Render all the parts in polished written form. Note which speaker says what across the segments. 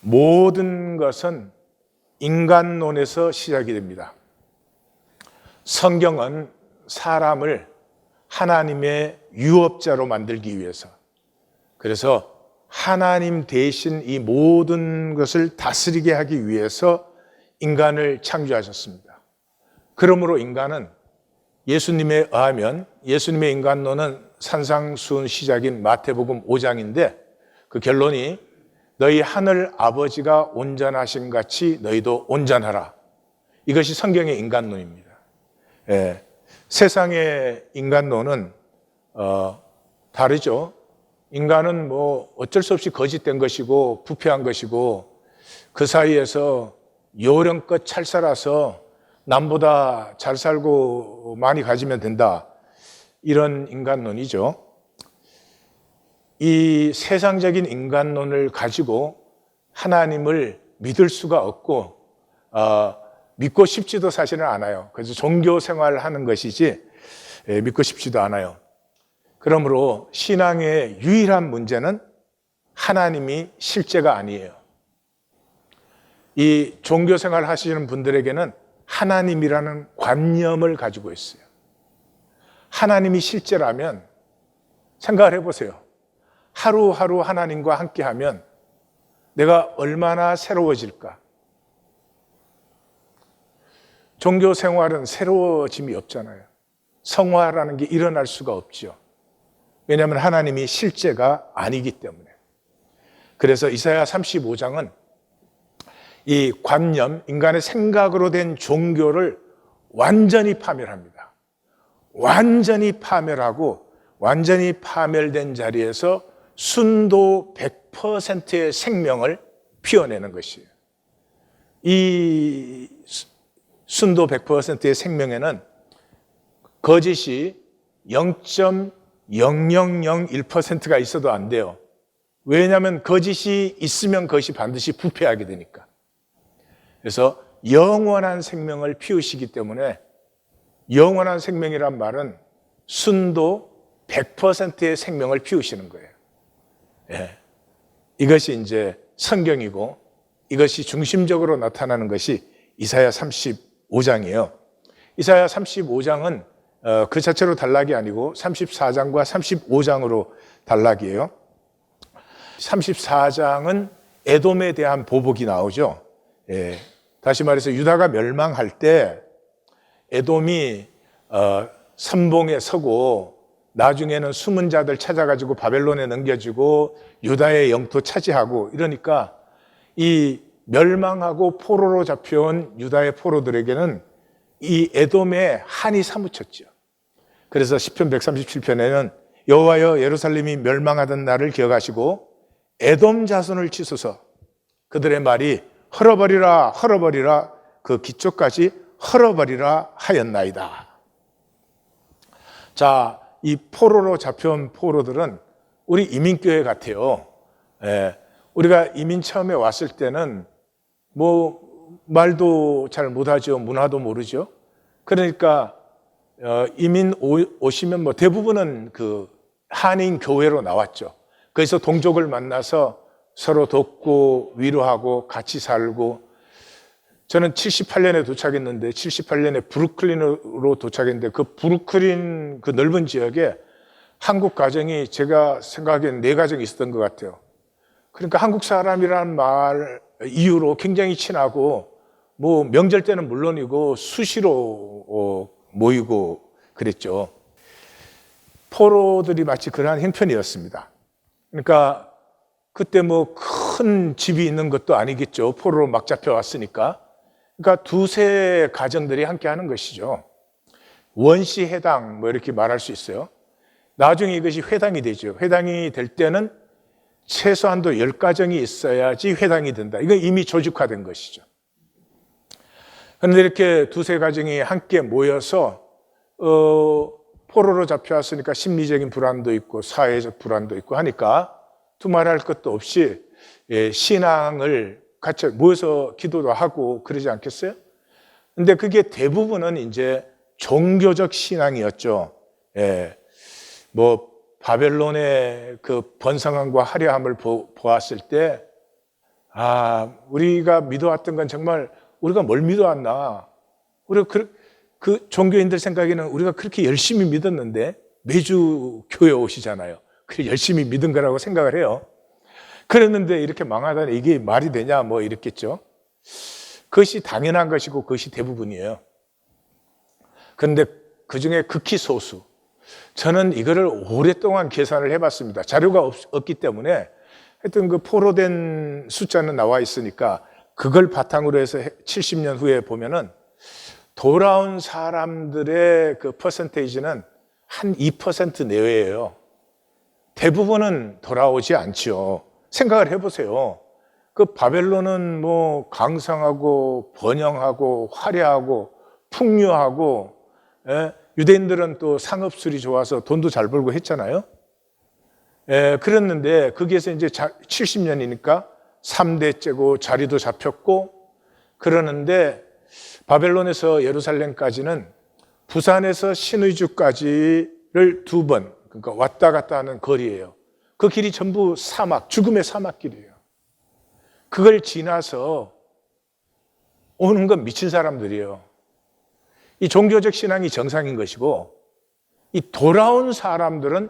Speaker 1: 모든 것은 인간론에서 시작이 됩니다. 성경은 사람을 하나님의 유업자로 만들기 위해서, 그래서 하나님 대신 이 모든 것을 다스리게 하기 위해서 인간을 창조하셨습니다. 그러므로 인간은 예수님에 의하면, 예수님의 인간론은 산상수훈 시작인 마태복음 5장인데 그 결론이 너희 하늘 아버지가 온전하신 같이 너희도 온전하라. 이것이 성경의 인간론입니다. 세상의 인간론은 다르죠. 인간은 뭐 어쩔 수 없이 거짓된 것이고 부패한 것이고 그 사이에서 요령껏 잘 살아서 남보다 잘 살고 많이 가지면 된다. 이런 인간론이죠. 이 세상적인 인간론을 가지고 하나님을 믿을 수가 없고 믿고 싶지도 사실은 않아요. 그래서 종교 생활을 하는 것이지 믿고 싶지도 않아요. 그러므로 신앙의 유일한 문제는 하나님이 실제가 아니에요. 이 종교 생활을 하시는 분들에게는 하나님이라는 관념을 가지고 있어요. 하나님이 실제라면 생각을 해보세요. 하루하루 하나님과 함께하면 내가 얼마나 새로워질까? 종교 생활은 새로워짐이 없잖아요. 성화라는 게 일어날 수가 없죠. 왜냐하면 하나님이 실제가 아니기 때문에. 그래서 이사야 35장은 이 관념, 인간의 생각으로 된 종교를 완전히 파멸합니다. 완전히 파멸하고 완전히 파멸된 자리에서 순도 100%의 생명을 피워내는 것이에요. 이 순도 100%의 생명에는 거짓이 0.0001%가 있어도 안 돼요. 왜냐하면 거짓이 있으면 그것이 반드시 부패하게 되니까. 그래서 영원한 생명을 피우시기 때문에 영원한 생명이란 말은 순도 100%의 생명을 피우시는 거예요. 이것이 이제 성경이고 이것이 중심적으로 나타나는 것이 이사야 35장이에요. 이사야 35장은 그 자체로 단락이 아니고 34장과 35장으로 단락이에요. 34장은 에돔에 대한 보복이 나오죠. 다시 말해서 유다가 멸망할 때 에돔이 선봉에 서고 나중에는 숨은 자들 찾아가지고 바벨론에 넘겨주고 유다의 영토 차지하고 이러니까 이 멸망하고 포로로 잡혀온 유다의 포로들에게는 이 에돔에 한이 사무쳤죠. 그래서 시편 137편에는 여호와여 예루살렘이 멸망하던 날을 기억하시고 에돔 자손을 치소서. 그들의 말이 헐어버리라 헐어버리라 그 기초까지 헐어버리라 하였나이다. 자, 이 포로로 잡혀온 포로들은 우리 이민교회 같아요. 우리가 이민 처음에 왔을 때는 뭐 말도 잘 못하죠. 문화도 모르죠. 그러니까 이민 오시면 뭐 대부분은 그 한인 교회로 나왔죠. 거기서 동족을 만나서 서로 돕고 위로하고 같이 살고. 저는 78년에 도착했는데 78년에 브루클린으로 도착했는데 그 브루클린 그 넓은 지역에 한국 가정이 제가 생각하기엔 4가정이 있었던 것 같아요. 그러니까 한국 사람이라는 말 이유로 굉장히 친하고 뭐 명절 때는 물론이고 수시로 모이고 그랬죠. 포로들이 마치 그러한 형편이었습니다. 그러니까 그때 뭐 큰 집이 있는 것도 아니겠죠. 포로로 막 잡혀왔으니까. 그러니까 2-3 가정들이 함께 하는 것이죠. 원시 회당 뭐 이렇게 말할 수 있어요. 나중에 이것이 회당이 되죠. 회당이 될 때는 최소한도 10가정이 있어야지 회당이 된다. 이건 이미 조직화된 것이죠. 그런데 이렇게 2-3 가정이 함께 모여서 포로로 잡혀왔으니까 심리적인 불안도 있고 사회적 불안도 있고 하니까 두말할 것도 없이 신앙을 같이 모여서 기도도 하고 그러지 않겠어요? 근데 그게 대부분은 이제 종교적 신앙이었죠. 뭐 바벨론의 그 번성함과 화려함을 보았을 때 우리가 믿어왔던 건 정말 우리가 뭘 믿어왔나? 우리가 그 종교인들 생각에는 우리가 그렇게 열심히 믿었는데 매주 교회 오시잖아요. 그래 열심히 믿은 거라고 생각을 해요. 그랬는데 이렇게 망하다니 이게 말이 되냐 뭐 이랬겠죠. 그것이 당연한 것이고 그것이 대부분이에요. 그런데 그중에 극히 소수. 저는 이거를 오랫동안 계산을 해봤습니다. 자료가 없기 때문에 하여튼 그 포로된 숫자는 나와 있으니까 그걸 바탕으로 해서 70년 후에 보면은 돌아온 사람들의 그 퍼센테이지는 한 2% 내외예요. 대부분은 돌아오지 않지요. 생각을 해보세요. 그 바벨론은 뭐 강성하고 번영하고 화려하고 풍요하고, 유대인들은 또 상업술이 좋아서 돈도 잘 벌고 했잖아요. 그랬는데 거기에서 이제 70년이니까 3대째고 자리도 잡혔고 그러는데 바벨론에서 예루살렘까지는 부산에서 신의주까지를 2번, 그러니까 왔다 갔다 하는 거리예요. 그 길이 전부 사막, 죽음의 사막길이에요. 그걸 지나서 오는 건 미친 사람들이에요. 이 종교적 신앙이 정상인 것이고 이 돌아온 사람들은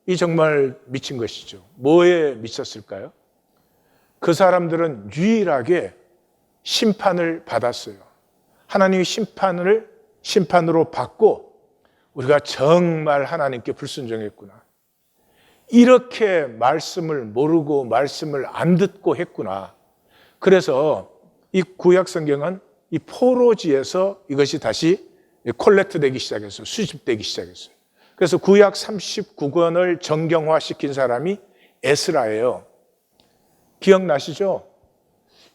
Speaker 1: 이 정말 미친 것이죠. 뭐에 미쳤을까요? 그 사람들은 유일하게 심판을 받았어요. 하나님의 심판으로 받고 우리가 정말 하나님께 불순종했구나. 이렇게 말씀을 모르고 말씀을 안 듣고 했구나. 그래서 이 구약 성경은 이 포로지에서 이것이 다시 콜렉트 되기 시작했어요. 수집되기 시작했어요. 그래서 구약 39권을 정경화시킨 사람이 에스라예요. 기억나시죠?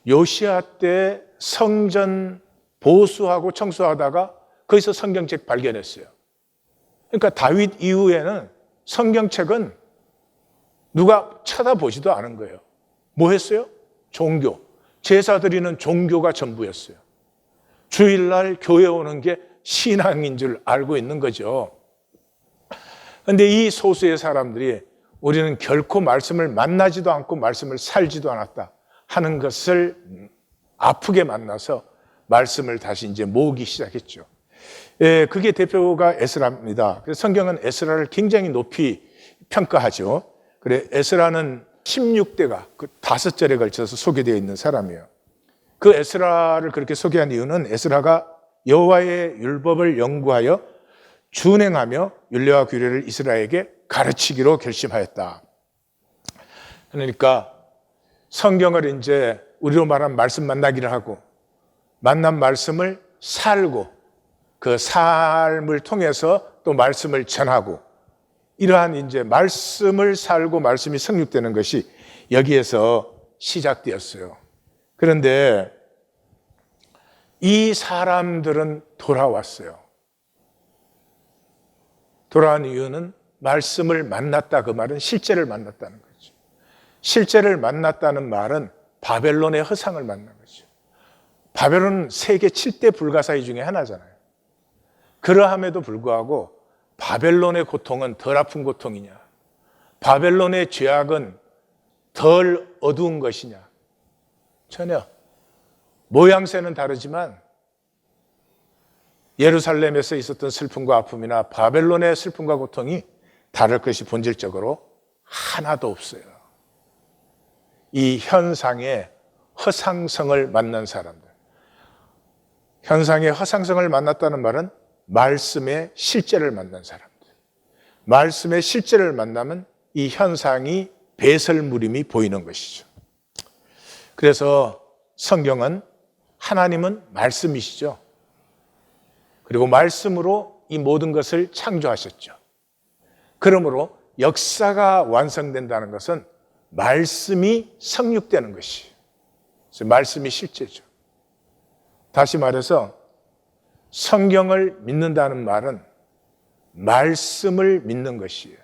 Speaker 1: 요시야 때 성전 보수하고 청소하다가 거기서 성경책 발견했어요. 그러니까 다윗 이후에는 성경책은 누가 쳐다보지도 않은 거예요. 뭐 했어요? 종교. 제사 드리는 종교가 전부였어요. 주일날 교회 오는 게 신앙인 줄 알고 있는 거죠. 그런데 이 소수의 사람들이 우리는 결코 말씀을 만나지도 않고 말씀을 살지도 않았다 하는 것을 아프게 만나서 말씀을 다시 이제 모으기 시작했죠. 그게 대표가 에스라입니다. 그래서 성경은 에스라를 굉장히 높이 평가하죠. 그래, 에스라는 16대가 그 5절에 걸쳐서 소개되어 있는 사람이에요. 그 에스라를 그렇게 소개한 이유는 에스라가 여호와의 율법을 연구하여 준행하며 율례와 규례를 이스라엘에게 가르치기로 결심하였다. 그러니까 성경을 이제 우리로 말하면 말씀 만나기를 하고 만난 말씀을 살고 그 삶을 통해서 또 말씀을 전하고 이러한 이제 말씀을 살고 말씀이 성육되는 것이 여기에서 시작되었어요. 그런데 이 사람들은 돌아왔어요. 돌아온 이유는 말씀을 만났다. 그 말은 실제를 만났다는 거죠. 실제를 만났다는 말은 바벨론의 허상을 만난 거죠. 바벨론은 세계 7대 불가사의 중에 하나잖아요. 그러함에도 불구하고 바벨론의 고통은 덜 아픈 고통이냐? 바벨론의 죄악은 덜 어두운 것이냐? 전혀. 모양새는 다르지만 예루살렘에서 있었던 슬픔과 아픔이나 바벨론의 슬픔과 고통이 다를 것이 본질적으로 하나도 없어요. 이 현상의 허상성을 만난 사람들. 현상의 허상성을 만났다는 말은 말씀의 실제를 만난 사람들. 말씀의 실제를 만나면 이 현상이 배설무림이 보이는 것이죠. 그래서 성경은 하나님은 말씀이시죠. 그리고 말씀으로 이 모든 것을 창조하셨죠. 그러므로 역사가 완성된다는 것은 말씀이 성육되는 것이에요. 그래서 말씀이 실제죠. 다시 말해서 성경을 믿는다는 말은 말씀을 믿는 것이에요.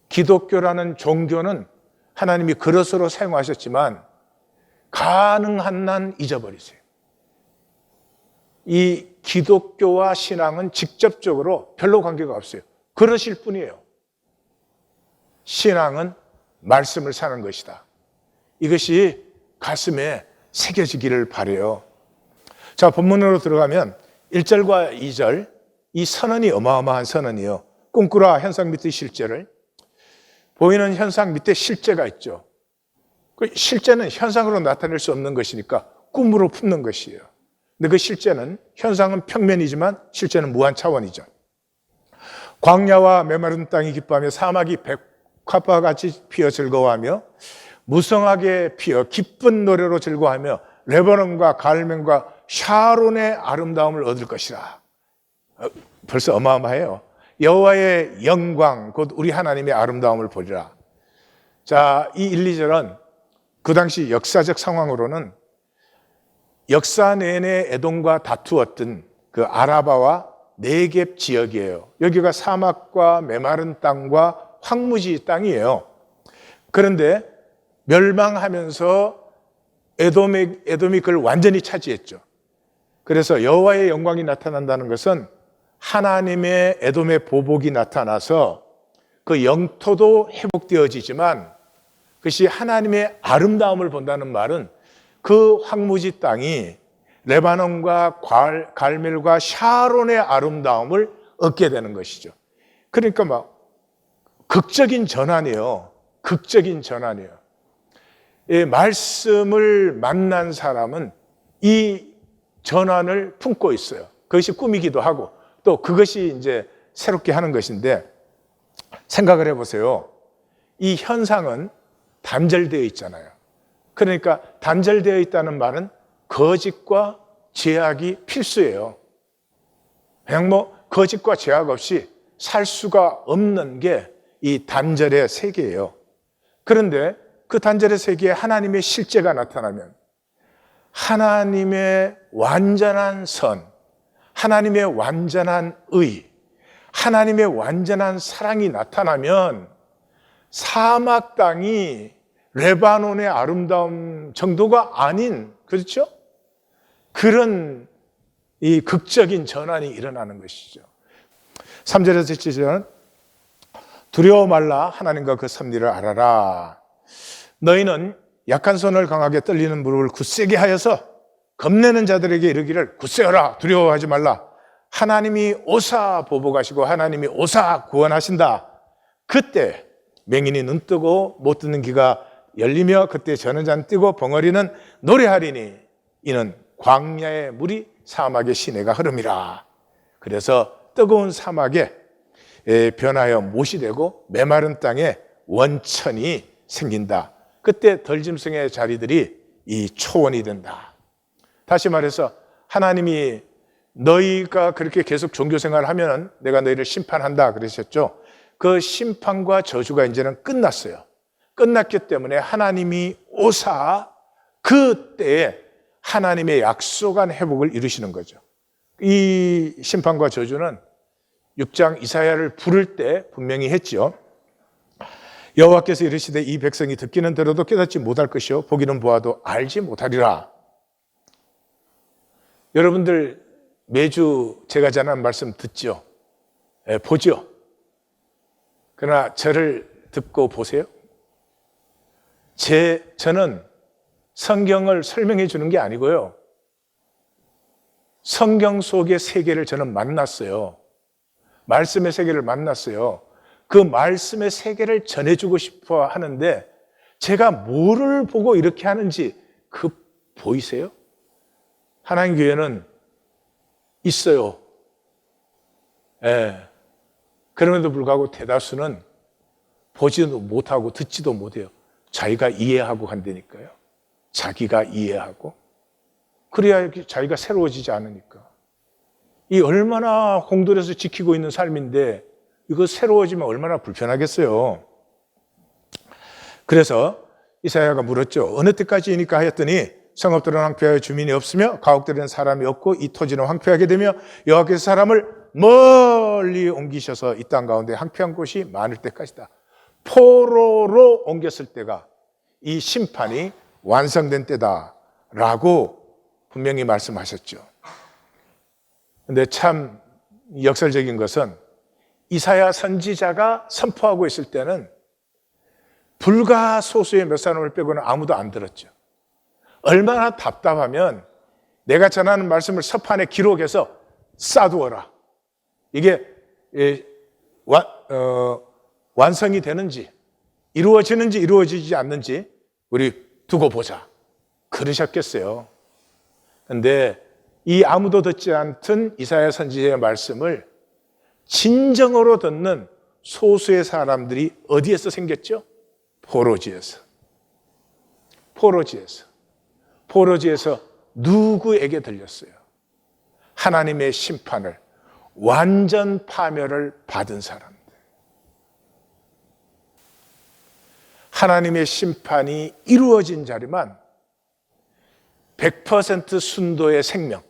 Speaker 1: 기독교라는 종교는 하나님이 그릇으로 사용하셨지만 가능한 한 잊어버리세요. 이 기독교와 신앙은 직접적으로 별로 관계가 없어요. 그러실 뿐이에요. 신앙은 말씀을 사는 것이다. 이것이 가슴에 새겨지기를 바라요. 자, 본문으로 들어가면 1절과 2절, 이 선언이 어마어마한 선언이에요. 꿈꾸라 현상 밑에 실제를. 보이는 현상 밑에 실제가 있죠. 그 실제는 현상으로 나타낼 수 없는 것이니까 꿈으로 품는 것이에요. 근데 그 실제는, 현상은 평면이지만 실제는 무한 차원이죠. 광야와 메마른 땅이 기뻐하며 사막이 백합과 같이 피어 즐거워하며 무성하게 피어 기쁜 노래로 즐거워하며 레바논과 갈멜과 샤론의 아름다움을 얻을 것이라. 벌써 어마어마해요. 여호와의 영광 곧 우리 하나님의 아름다움을 보리라. 자, 이 1, 2절은 그 당시 역사적 상황으로는 역사 내내 에돔과 다투었던 그 아라바와 네겝 지역이에요. 여기가 사막과 메마른 땅과 황무지 땅이에요. 그런데 멸망하면서 에돔이 그걸 완전히 차지했죠. 그래서 여호와의 영광이 나타난다는 것은 하나님의 에돔의 보복이 나타나서 그 영토도 회복되어지지만 그것이 하나님의 아름다움을 본다는 말은 그 황무지 땅이 레바논과 갈멜과 샤론의 아름다움을 얻게 되는 것이죠. 그러니까 막 극적인 전환이에요. 극적인 전환이에요. 이 말씀을 만난 사람은 이 전환을 품고 있어요. 그것이 꿈이기도 하고 또 그것이 이제 새롭게 하는 것인데, 생각을 해보세요. 이 현상은 단절되어 있잖아요. 그러니까 단절되어 있다는 말은 거짓과 죄악이 필수예요. 그냥 뭐 거짓과 죄악 없이 살 수가 없는 게 이 단절의 세계예요. 그런데 그 단절의 세계에 하나님의 실제가 나타나면, 하나님의 완전한 선, 하나님의 완전한 의, 하나님의 완전한 사랑이 나타나면 사막 땅이 레바논의 아름다움 정도가 아닌, 그렇죠? 그런 이 극적인 전환이 일어나는 것이죠. 3절에서 7절은 두려워 말라 하나님과 그 섭리를 알아라. 너희는 약한 손을 강하게 떨리는 무릎을 굳세게 하여서 겁내는 자들에게 이르기를 굳세어라, 두려워하지 말라. 하나님이 오사 보복하시고 하나님이 오사 구원하신다. 그때 맹인이 눈 뜨고 못 듣는 귀가 열리며 그때 저는 잔 뜨고 벙어리는 노래하리니 이는 광야의 물이 사막의 시내가 흐름이라. 그래서 뜨거운 사막에 변하여 못이 되고 메마른 땅에 원천이 생긴다. 그때 덜짐승의 자리들이 이 초원이 된다. 다시 말해서 하나님이 너희가 그렇게 계속 종교생활을 하면 내가 너희를 심판한다 그러셨죠. 그 심판과 저주가 이제는 끝났어요. 끝났기 때문에 하나님이 오사 그때에 하나님의 약속한 회복을 이루시는 거죠. 이 심판과 저주는 6장 이사야를 부를 때 분명히 했죠. 여호와께서 이르시되 이 백성이 듣기는 들어도 깨닫지 못할 것이요 보기는 보아도 알지 못하리라. 여러분들 매주 제가 전하는 말씀 듣죠? 보죠? 그러나 저를 듣고 보세요. 저는 성경을 설명해 주는 게 아니고요. 성경 속의 세계를 저는 만났어요. 말씀의 세계를 만났어요. 그 말씀의 세계를 전해주고 싶어 하는데 제가 뭐를 보고 이렇게 하는지 그 보이세요? 하나님 교회는 있어요. 그럼에도 불구하고 대다수는 보지도 못하고 듣지도 못해요. 자기가 이해하고 간다니까요. 자기가 이해하고. 그래야 자기가 새로워지지 않으니까. 이 얼마나 홍돌에서 지키고 있는 삶인데 이거 새로워지면 얼마나 불편하겠어요. 그래서 이사야가 물었죠. 어느 때까지이니까 하였더니 성읍들은 황폐하여 주민이 없으며 가옥들은 사람이 없고 이 토지는 황폐하게 되며 여호와께서 사람을 멀리 옮기셔서 이 땅 가운데 황폐한 곳이 많을 때까지다. 포로로 옮겼을 때가 이 심판이 완성된 때다라고 분명히 말씀하셨죠. 근데 참 역설적인 것은 이사야 선지자가 선포하고 있을 때는 불과 소수의 몇 사람을 빼고는 아무도 안 들었죠. 얼마나 답답하면 내가 전하는 말씀을 서판에 기록해서 쌓아두어라. 이게 완성이 되는지 이루어지는지 이루어지지 않는지 우리 두고 보자. 그러셨겠어요. 그런데 이 아무도 듣지 않던 이사야 선지자의 말씀을 진정으로 듣는 소수의 사람들이 어디에서 생겼죠? 포로지에서. 포로지에서 누구에게 들렸어요? 하나님의 심판을, 완전 파멸을 받은 사람들. 하나님의 심판이 이루어진 자리만 100% 순도의 생명.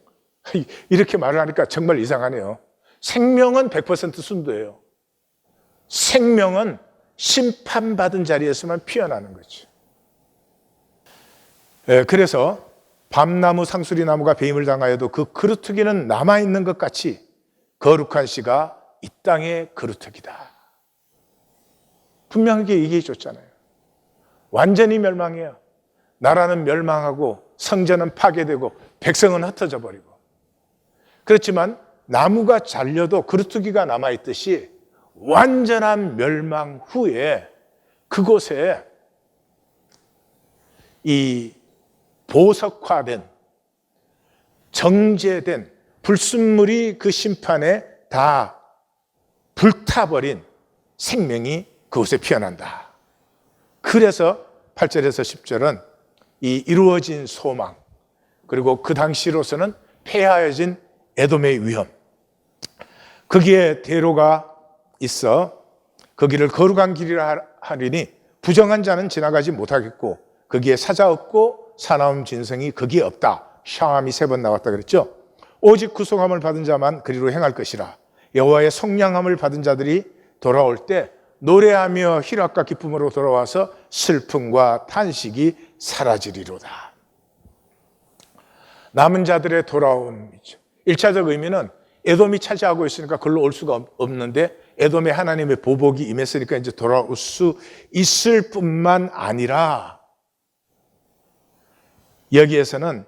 Speaker 1: 이렇게 말을 하니까 정말 이상하네요. 생명은 100% 순도예요. 생명은 심판받은 자리에서만 피어나는 거죠. 그래서 밤나무 상수리나무가 배임을 당하여도 그 그루터기는 남아있는 것 같이 거룩한 씨가 이 땅의 그루터기다. 분명하게 얘기해 줬잖아요. 완전히 멸망해요. 나라는 멸망하고 성전은 파괴되고 백성은 흩어져 버리고. 그렇지만 나무가 잘려도 그루터기가 남아있듯이 완전한 멸망 후에 그곳에 이 보석화된, 정제된 불순물이 그 심판에 다 불타버린 생명이 그곳에 피어난다. 그래서 8절에서 10절은 이 이루어진 소망, 그리고 그 당시로서는 폐하여진 에돔의 위험, 거기에 대로가 있어 거기를 거룩한 길이라 하리니 부정한 자는 지나가지 못하겠고 거기에 사자 없고 사나움 진성이 거기에 없다. 샤함이 3번 나왔다 그랬죠. 오직 구속함을 받은 자만 그리로 행할 것이라. 여호와의 속량함을 받은 자들이 돌아올 때 노래하며 희락과 기쁨으로 돌아와서 슬픔과 탄식이 사라지리로다. 남은 자들의 돌아옴이죠. 1차적 의미는 에돔이 차지하고 있으니까 그걸로 올 수가 없는데 에돔에 하나님의 보복이 임했으니까 이제 돌아올 수 있을 뿐만 아니라 여기에서는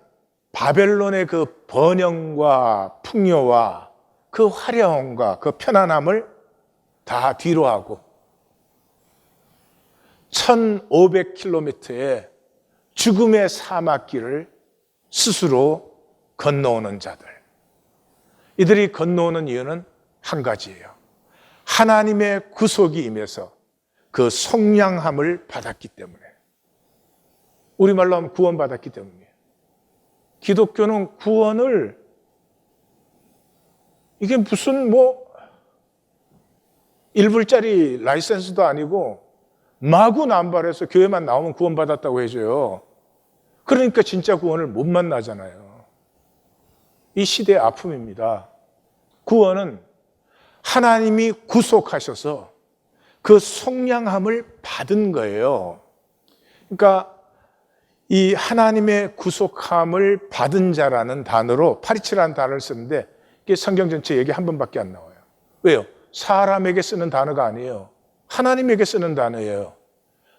Speaker 1: 바벨론의 그 번영과 풍요와 그 화려함과 그 편안함을 다 뒤로하고 1500km의 죽음의 사막길을 스스로 건너오는 자들. 이들이 건너오는 이유는 한 가지예요. 하나님의 구속이 임해서 그 속량함을 받았기 때문에. 우리말로 하면 구원받았기 때문이에요. 기독교는 구원을 이게 무슨 1불짜리 라이센스도 아니고 마구 남발해서 교회만 나오면 구원받았다고 해줘요. 그러니까 진짜 구원을 못 만나잖아요. 이 시대의 아픔입니다. 구원은 하나님이 구속하셔서 그 속량함을 받은 거예요. 그러니까 이 하나님의 구속함을 받은 자라는 단어로 파리치라는 단어를 쓰는데 이게 성경 전체 얘기 한 번밖에 안 나와요. 왜요? 사람에게 쓰는 단어가 아니에요. 하나님에게 쓰는 단어예요.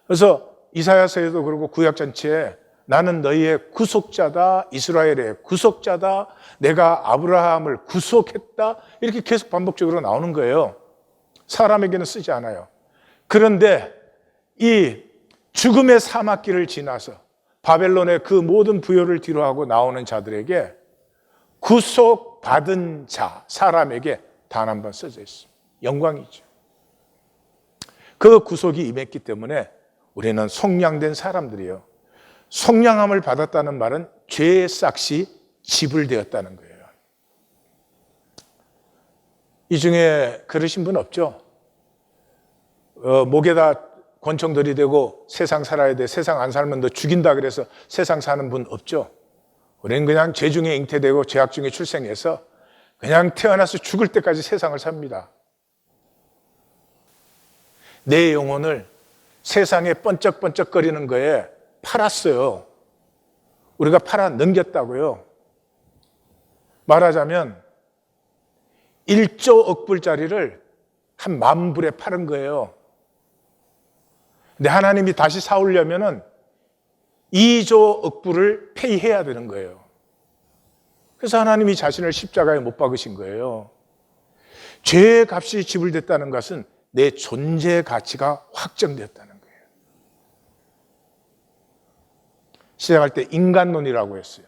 Speaker 1: 그래서 이사야서에도 그러고 구약 전체에 나는 너희의 구속자다, 이스라엘의 구속자다, 내가 아브라함을 구속했다, 이렇게 계속 반복적으로 나오는 거예요. 사람에게는 쓰지 않아요. 그런데 이 죽음의 사막길을 지나서 바벨론의 그 모든 부요를 뒤로하고 나오는 자들에게 구속받은 자, 사람에게 단 한 번 써져 있습니다. 영광이죠. 그 구속이 임했기 때문에 우리는 속량된 사람들이에요. 속량함을 받았다는 말은 죄의 싹이 지불되었다는 거예요. 이 중에 그러신 분 없죠? 목에다 권총 들이대고 세상 살아야 돼, 세상 안 살면 너 죽인다 그래서 세상 사는 분 없죠? 우리는 그냥 죄 중에 잉태되고 죄악 중에 출생해서 그냥 태어나서 죽을 때까지 세상을 삽니다. 내 영혼을 세상에 번쩍번쩍거리는 거에 팔았어요. 우리가 팔아 넘겼다고요. 말하자면 1조 억불짜리를 한 10,000불에 파는 거예요. 근데 하나님이 다시 사오려면은 2조 억부를 페이해야 되는 거예요. 그래서 하나님이 자신을 십자가에 못 박으신 거예요. 죄의 값이 지불됐다는 것은 내 존재 가치가 확정되었다는 거예요. 시작할 때 인간론이라고 했어요.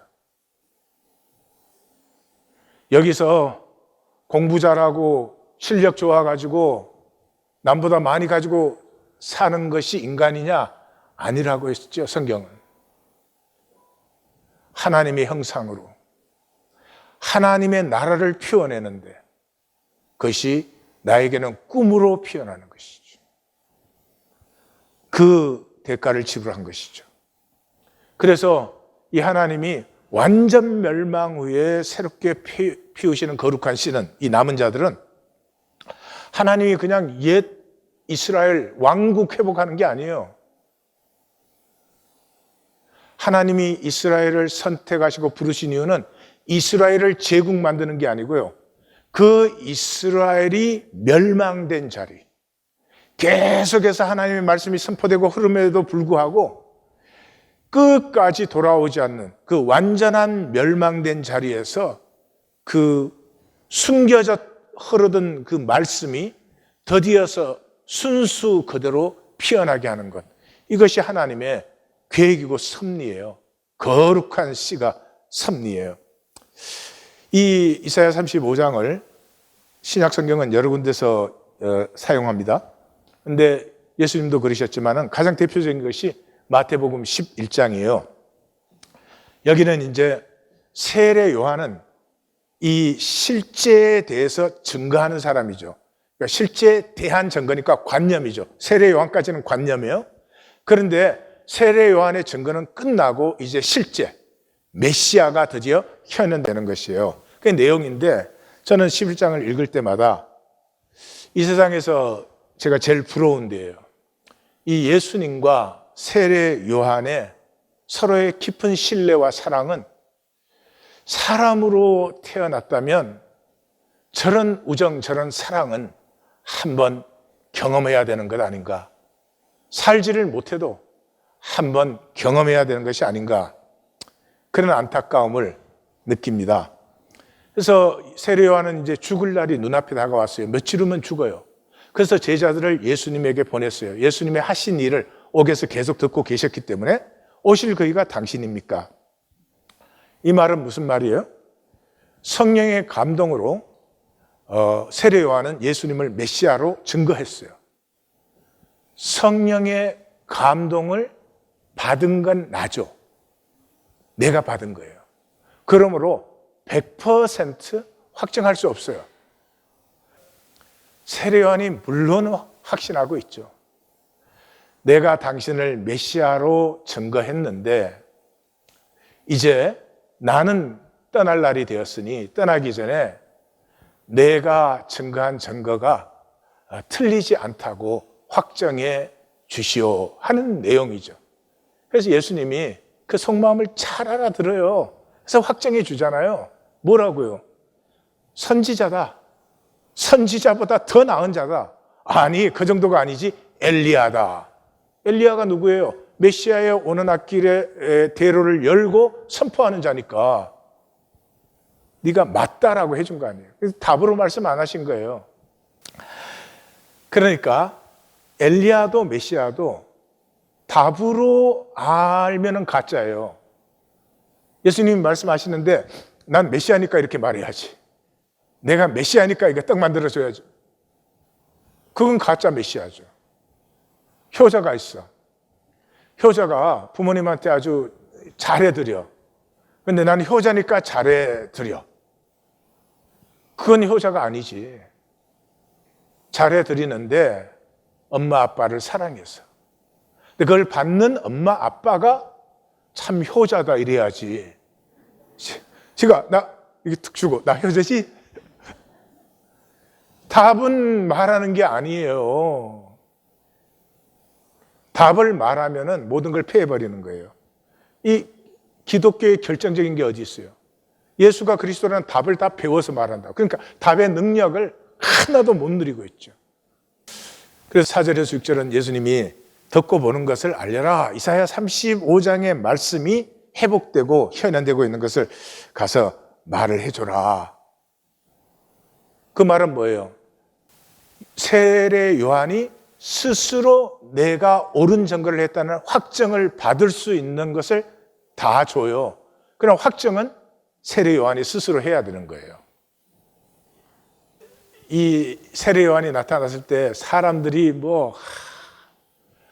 Speaker 1: 여기서 공부 잘하고 실력 좋아가지고 남보다 많이 가지고 사는 것이 인간이냐? 아니라고 했죠, 성경은. 하나님의 형상으로 하나님의 나라를 피워내는데 그것이 나에게는 꿈으로 피어나는 것이죠. 그 대가를 지불한 것이죠. 그래서 이 하나님이 완전 멸망 후에 새롭게 피우시는 거룩한 씨는, 이 남은 자들은 하나님이 그냥 옛 이스라엘 왕국 회복하는 게 아니에요. 하나님이 이스라엘을 선택하시고 부르신 이유는 이스라엘을 제국 만드는 게 아니고요. 그 이스라엘이 멸망된 자리, 계속해서 하나님의 말씀이 선포되고 흐름에도 불구하고 끝까지 돌아오지 않는 그 완전한 멸망된 자리에서 그 숨겨져 흐르던 그 말씀이 드디어서 순수 그대로 피어나게 하는 것, 이것이 하나님의 계획이고 섭리예요. 거룩한 씨가 섭리예요. 이 이사야 35장을 신약 성경은 여러 군데서 사용합니다. 그런데 예수님도 그러셨지만 가장 대표적인 것이 마태복음 11장이에요. 여기는 이제 세례 요한은 이 실제에 대해서 증거하는 사람이죠. 그러니까 실제에 대한 증거니까 관념이죠. 세례 요한까지는 관념이에요. 그런데 세례 요한의 증거는 끝나고 이제 실제 메시아가 드디어 현현되는 것이에요. 그 내용인데 저는 11장을 읽을 때마다 이 세상에서 제가 제일 부러운 데예요. 이 예수님과 세례 요한의 서로의 깊은 신뢰와 사랑은 사람으로 태어났다면 저런 우정, 저런 사랑은 한번 경험해야 되는 것 아닌가. 살지를 못해도 한번 경험해야 되는 것이 아닌가. 그런 안타까움을 느낍니다. 그래서 세례 요한은 이제 죽을 날이 눈앞에 다가왔어요. 며칠 후면 죽어요. 그래서 제자들을 예수님에게 보냈어요. 예수님의 하신 일을 옥에서 계속 듣고 계셨기 때문에 오실 그이가 당신입니까? 이 말은 무슨 말이에요? 성령의 감동으로 세례 요한은 예수님을 메시아로 증거했어요. 성령의 감동을 받은 건 나죠. 내가 받은 거예요. 그러므로 100% 확정할 수 없어요. 세례 요한이 물론 확신하고 있죠. 내가 당신을 메시아로 증거했는데 이제 나는 떠날 날이 되었으니 떠나기 전에 내가 증거한 증거가 틀리지 않다고 확정해 주시오 하는 내용이죠. 그래서 예수님이 그 속마음을 잘 알아들어요. 그래서 확정해 주잖아요. 뭐라고요? 선지자다. 선지자보다 더 나은 자다. 아니, 그 정도가 아니지. 엘리야다. 엘리야가 누구예요? 메시아의 오는 앞길의 대로를 열고 선포하는 자니까 네가 맞다라고 해준 거 아니에요. 그래서 답으로 말씀 안 하신 거예요. 그러니까 엘리야도 메시아도 답으로 알면은 가짜예요. 예수님이 말씀하시는데 난 메시아니까 이렇게 말해야지. 내가 메시아니까 이거 떡 만들어줘야지. 그건 가짜 메시아죠. 효자가 있어. 효자가 부모님한테 아주 잘해드려. 근데 나는 효자니까 잘해드려. 그건 효자가 아니지. 잘해드리는데 엄마 아빠를 사랑해서. 근데 그걸 받는 엄마 아빠가 참 효자다 이래야지. 지가 나 이게 툭 주고 나 효자지? 답은 말하는 게 아니에요. 답을 말하면은 모든 걸 패해버리는 거예요. 이 기독교의 결정적인 게 어디 있어요? 예수가 그리스도라는 답을 다 배워서 말한다. 그러니까 답의 능력을 하나도 못 누리고 있죠. 그래서 4절에서 6절은 예수님이 듣고 보는 것을 알려라. 이사야 35장의 말씀이 회복되고 현현되고 있는 것을 가서 말을 해줘라. 그 말은 뭐예요? 세례 요한이 스스로 내가 옳은 증거를 했다는 확정을 받을 수 있는 것을 다 줘요. 그럼 확정은 세례 요한이 스스로 해야 되는 거예요. 이 세례 요한이 나타났을 때 사람들이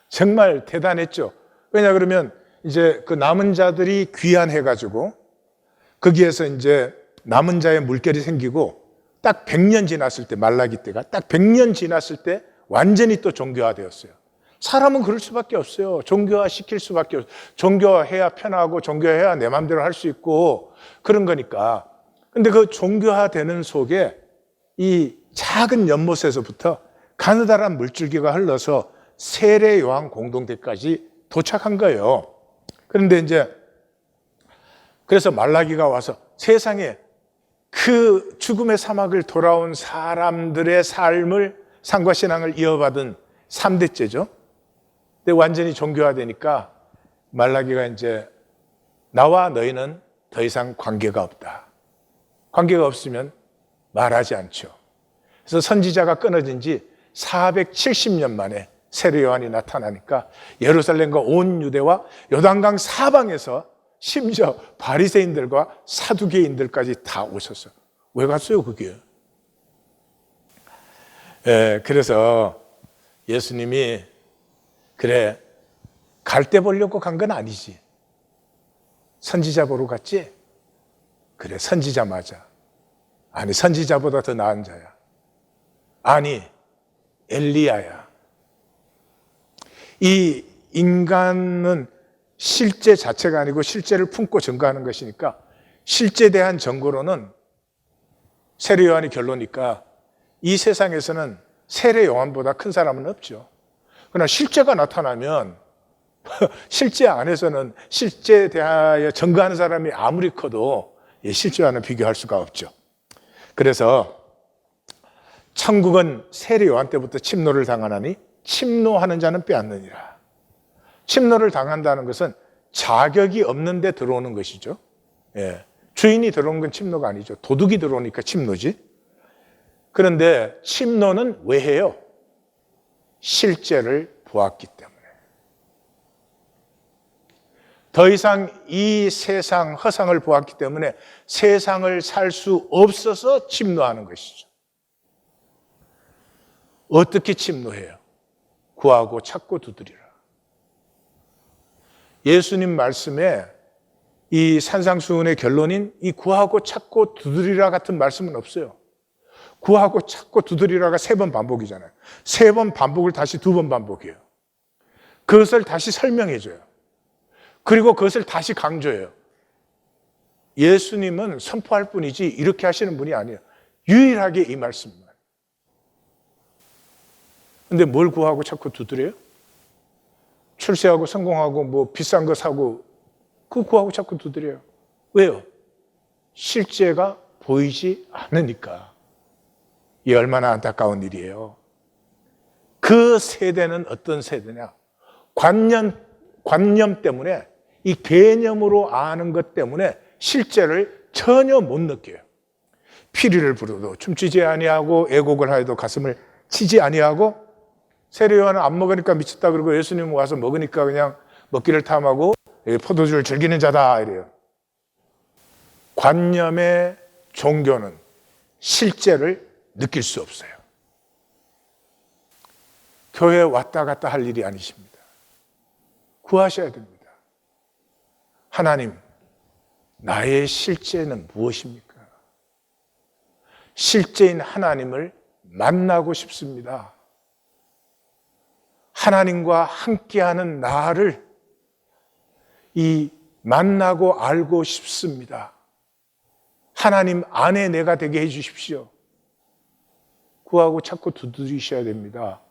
Speaker 1: 정말 대단했죠. 왜냐 그러면 이제 그 남은 자들이 귀환해가지고 거기에서 이제 남은 자의 물결이 생기고 딱 100년 지났을 때, 말라기 때가 딱 100년 지났을 때 완전히 또 종교화되었어요. 사람은 그럴 수밖에 없어요. 종교화 시킬 수밖에 없어요. 종교화해야 편하고 종교화해야 내 마음대로 할 수 있고 그런 거니까. 근데 그 종교화되는 속에 이 작은 연못에서부터 가느다란 물줄기가 흘러서 세례 요한 공동체까지 도착한 거예요. 그런데 이제 그래서 말라기가 와서 세상에 그 죽음의 사막을 돌아온 사람들의 삶을 상과 신앙을 이어받은 3대째죠. 근데 완전히 종교화되니까 말라기가 이제 나와 너희는 더 이상 관계가 없다. 관계가 없으면 말하지 않죠. 그래서 선지자가 끊어진 지 470년 만에 세례 요한이 나타나니까 예루살렘과 온 유대와 요단강 사방에서 심지어 바리새인들과 사두개인들까지 다 오셨어요. 왜 갔어요, 그게? 그래서 예수님이 그래, 갈 때 보려고 간 건 아니지. 선지자 보러 갔지? 그래, 선지자 맞아. 아니, 선지자보다 더 나은 자야. 아니, 엘리야야. 이 인간은 실제 자체가 아니고 실제를 품고 증거하는 것이니까 실제에 대한 증거로는 세례 요한이 결론이니까 이 세상에서는 세례 요한보다 큰 사람은 없죠. 그러나 실제가 나타나면 실제 안에서는 실제에 대하여 증거하는 사람이 아무리 커도 실제와는 비교할 수가 없죠. 그래서 천국은 세례 요한 때부터 침노를 당하나니 침노하는 자는 빼앗느니라. 침노를 당한다는 것은 자격이 없는데 들어오는 것이죠. 주인이 들어오는 건 침노가 아니죠. 도둑이 들어오니까 침노지. 그런데 침노는 왜 해요? 실제를 보았기 때문에. 더 이상 이 세상 허상을 보았기 때문에 세상을 살 수 없어서 침노하는 것이죠. 어떻게 침노해요? 구하고 찾고 두드리라. 예수님 말씀에 이 산상수훈의 결론인 이 구하고 찾고 두드리라 같은 말씀은 없어요. 구하고 찾고 두드리라가 3번 반복이잖아요. 3번 반복을 다시 2번 반복해요. 그것을 다시 설명해줘요. 그리고 그것을 다시 강조해요. 예수님은 선포할 뿐이지 이렇게 하시는 분이 아니에요. 유일하게 이 말씀만. 근데 뭘 구하고 찾고 두드려요? 출세하고 성공하고 비싼 거 사고 그거 구하고 찾고 두드려요. 왜요? 실제가 보이지 않으니까. 이 얼마나 안타까운 일이에요. 그 세대는 어떤 세대냐? 관념 때문에 이 개념으로 아는 것 때문에 실제를 전혀 못 느껴요. 피리를 부르도 춤추지 아니하고 애곡을 하여도 가슴을 치지 아니하고 세례 요한은 안 먹으니까 미쳤다 그러고 예수님 와서 먹으니까 그냥 먹기를 탐하고 포도주를 즐기는 자다 이래요. 관념의 종교는 실제를 느낄 수 없어요. 교회에 왔다 갔다 할 일이 아니십니다. 구하셔야 됩니다. 하나님, 나의 실제는 무엇입니까? 실제인 하나님을 만나고 싶습니다. 하나님과 함께하는 나를 만나고 알고 싶습니다. 하나님 안에 내가 되게 해 주십시오. 구하고 찾고 두드리셔야 됩니다.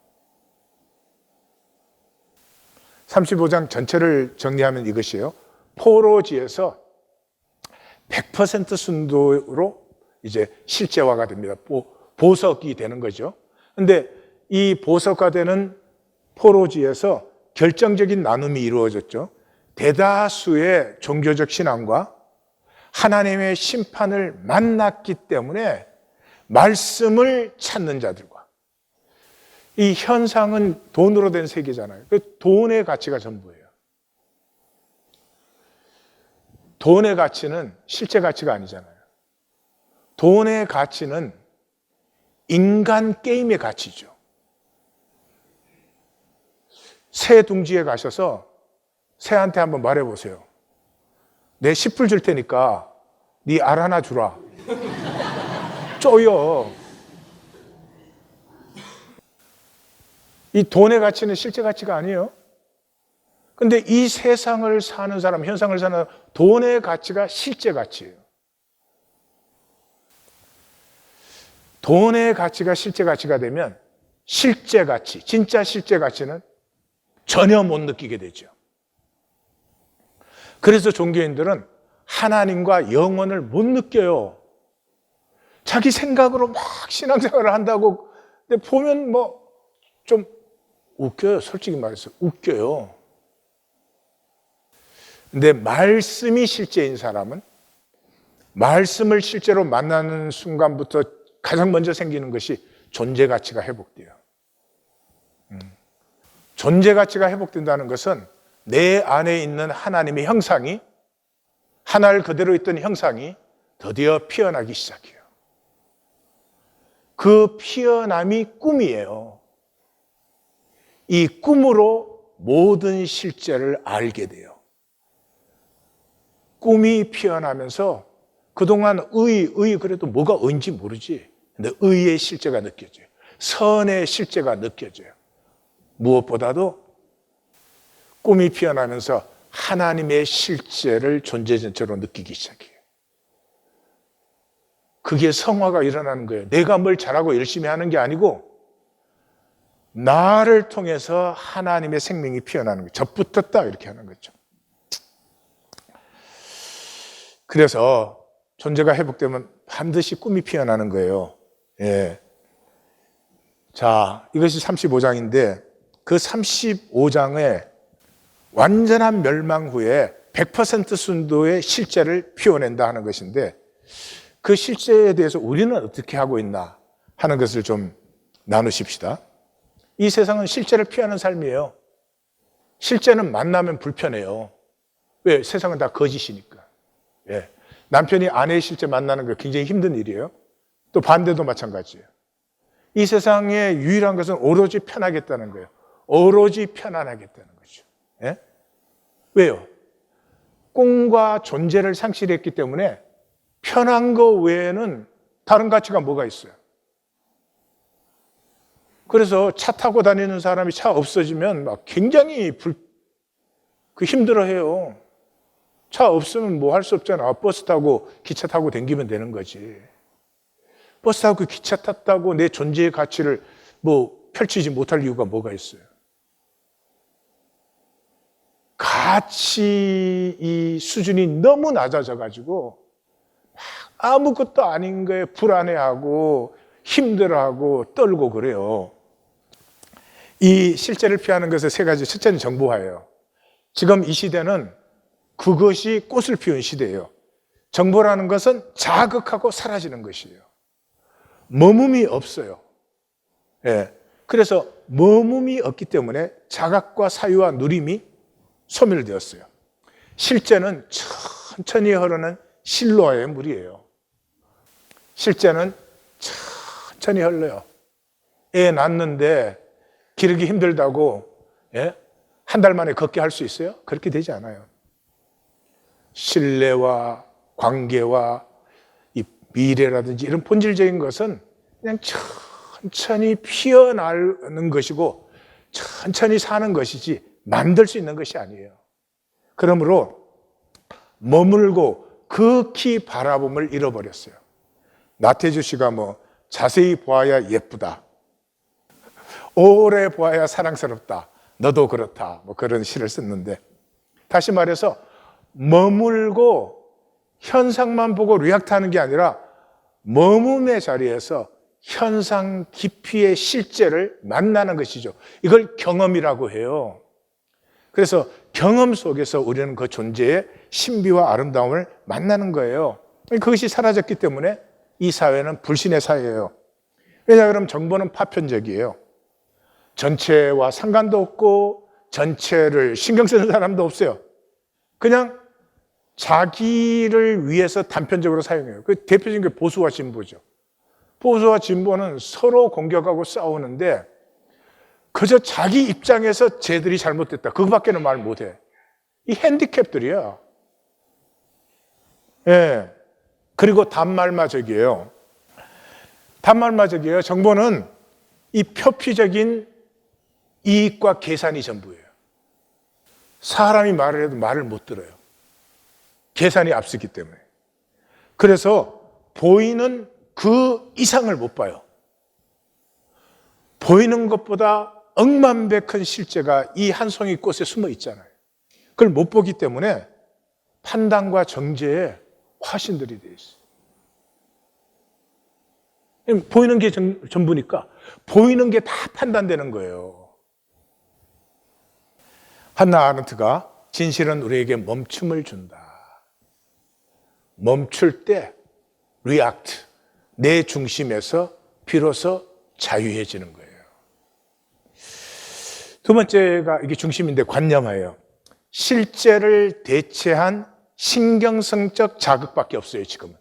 Speaker 1: 35장 전체를 정리하면 이것이에요. 포로지에서 100% 순도로 이제 실제화가 됩니다. 보석이 되는 거죠. 근데 이 보석화되는 포로지에서 결정적인 나눔이 이루어졌죠. 대다수의 종교적 신앙과 하나님의 심판을 만났기 때문에 말씀을 찾는 자들과, 이 현상은 돈으로 된 세계잖아요. 돈의 가치가 전부예요. 돈의 가치는 실제 가치가 아니잖아요. 돈의 가치는 인간 게임의 가치죠. 새 둥지에 가셔서 새한테 한번 말해보세요. 내 10불 줄 테니까 네 알 하나 주라. 쪼여. 이 돈의 가치는 실제 가치가 아니에요. 근데 이 세상을 사는 사람, 현상을 사는 사람, 돈의 가치가 실제 가치예요. 돈의 가치가 실제 가치가 되면 실제 가치, 진짜 실제 가치는 전혀 못 느끼게 되죠. 그래서 종교인들은 하나님과 영원을 못 느껴요. 자기 생각으로 막 신앙생활을 한다고. 근데 보면 뭐 좀 웃겨요. 솔직히 말해서 웃겨요. 근데 말씀이 실제인 사람은 말씀을 실제로 만나는 순간부터 가장 먼저 생기는 것이 존재 가치가 회복돼요. 존재 가치가 회복된다는 것은 내 안에 있는 하나님의 형상이, 하늘 그대로 있던 형상이 드디어 피어나기 시작해요. 그 피어남이 꿈이에요. 이 꿈으로 모든 실제를 알게 돼요. 꿈이 피어나면서 그동안 그래도 뭐가 의인지 모르지. 근데 의의 실제가 느껴져요. 선의 실제가 느껴져요. 무엇보다도 꿈이 피어나면서 하나님의 실제를 존재 전체로 느끼기 시작해요. 그게 성화가 일어나는 거예요. 내가 뭘 잘하고 열심히 하는 게 아니고 나를 통해서 하나님의 생명이 피어나는 거예요. 젖붙었다 이렇게 하는 거죠. 그래서 존재가 회복되면 반드시 꿈이 피어나는 거예요. 예. 자, 이것이 35장인데 그 35장에 완전한 멸망 후에 100% 순도의 실제를 피워낸다 하는 것인데, 그 실제에 대해서 우리는 어떻게 하고 있나 하는 것을 좀 나누십시다. 이 세상은 실제를 피하는 삶이에요. 실제는 만나면 불편해요. 왜? 세상은 다 거짓이니까. 예. 남편이 아내의 실제 만나는 거 굉장히 힘든 일이에요. 또 반대도 마찬가지예요. 이 세상의 유일한 것은 오로지 편하겠다는 거예요. 오로지 편안하겠다는 거죠. 예? 왜요? 꿈과 존재를 상실했기 때문에 편한 거 외에는 다른 가치가 뭐가 있어요? 그래서 차 타고 다니는 사람이 차 없어지면 막 굉장히 힘들어해요. 차 없으면 뭐 할 수 없잖아. 버스 타고 기차 타고 다니면 되는 거지. 버스 타고 기차 탔다고 내 존재의 가치를 뭐 펼치지 못할 이유가 뭐가 있어요? 가치 이 수준이 너무 낮아져가지고 아무것도 아닌 거에 불안해하고 힘들어하고 떨고 그래요. 이 실제를 피하는 것의 세 가지. 첫째는 정보화예요. 지금 이 시대는 그것이 꽃을 피운 시대예요. 정보라는 것은 자극하고 사라지는 것이에요. 머뭅이 없어요. 예. 그래서 머뭅이 없기 때문에 자각과 사유와 누림이 소멸되었어요. 실제는 천천히 흐르는 실로의 물이에요. 실제는 천천히 흘러요. 애 낳는데 기르기 힘들다고 한 달 만에 걷게 할 수 있어요? 그렇게 되지 않아요. 신뢰와 관계와 이 미래라든지 이런 본질적인 것은 그냥 천천히 피어나는 것이고 천천히 사는 것이지 만들 수 있는 것이 아니에요. 그러므로 머물고 극히 바라봄을 잃어버렸어요. 나태주 씨가 뭐 자세히 보아야 예쁘다, 오래 보아야 사랑스럽다, 너도 그렇다, 뭐 그런 시를 썼는데, 다시 말해서 머물고 현상만 보고 리액트하는 게 아니라 머뭄의 자리에서 현상 깊이의 실제를 만나는 것이죠. 이걸 경험이라고 해요. 그래서 경험 속에서 우리는 그 존재의 신비와 아름다움을 만나는 거예요. 그것이 사라졌기 때문에 이 사회는 불신의 사회예요. 왜냐 그러면 정보는 파편적이에요. 전체와 상관도 없고 전체를 신경 쓰는 사람도 없어요. 그냥 자기를 위해서 단편적으로 사용해요. 그 대표적인 게 보수와 진보죠. 보수와 진보는 서로 공격하고 싸우는데 그저 자기 입장에서 쟤들이 잘못됐다. 그거밖에는 말 못해. 이 핸디캡들이야. 예. 그리고 단말마적이에요. 단말마적이에요. 정보는 이 표피적인 이익과 계산이 전부예요. 사람이 말을 해도 말을 못 들어요. 계산이 앞서기 때문에. 그래서 보이는 그 이상을 못 봐요. 보이는 것보다 억만배 큰 실제가 이 한 송이 꽃에 숨어 있잖아요. 그걸 못 보기 때문에 판단과 정죄에 화신들이 돼 있어요. 보이는 게 전부니까 보이는 게 다 판단되는 거예요. 한나 아렌트가 진실은 우리에게 멈춤을 준다. 멈출 때 react, 내 중심에서 비로소 자유해지는 거예요. 두 번째가 이게 중심인데 관념이에요. 실제를 대체한 신경성적 자극밖에 없어요, 지금은.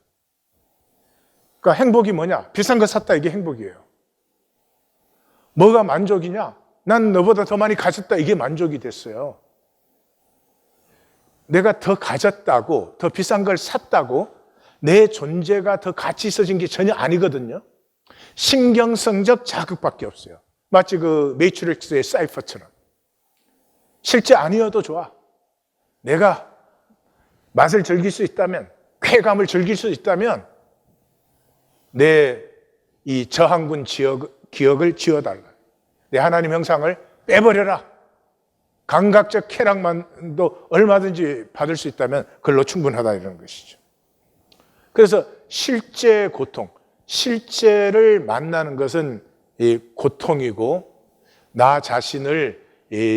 Speaker 1: 그러니까 행복이 뭐냐? 비싼 거 샀다, 이게 행복이에요. 뭐가 만족이냐? 난 너보다 더 많이 가졌다, 이게 만족이 됐어요. 내가 더 가졌다고, 더 비싼 걸 샀다고 내 존재가 더 가치 있어진 게 전혀 아니거든요. 신경성적 자극밖에 없어요. 마치 그 매트릭스의 사이퍼처럼. 실제 아니어도 좋아. 내가 맛을 즐길 수 있다면, 쾌감을 즐길 수 있다면 내 이 저항군 기억을 지워달라. 내 하나님 형상을 빼버려라. 감각적 쾌락만도 얼마든지 받을 수 있다면 그걸로 충분하다 이런 것이죠. 그래서 실제 고통, 실제를 만나는 것은 이 고통이고 나 자신을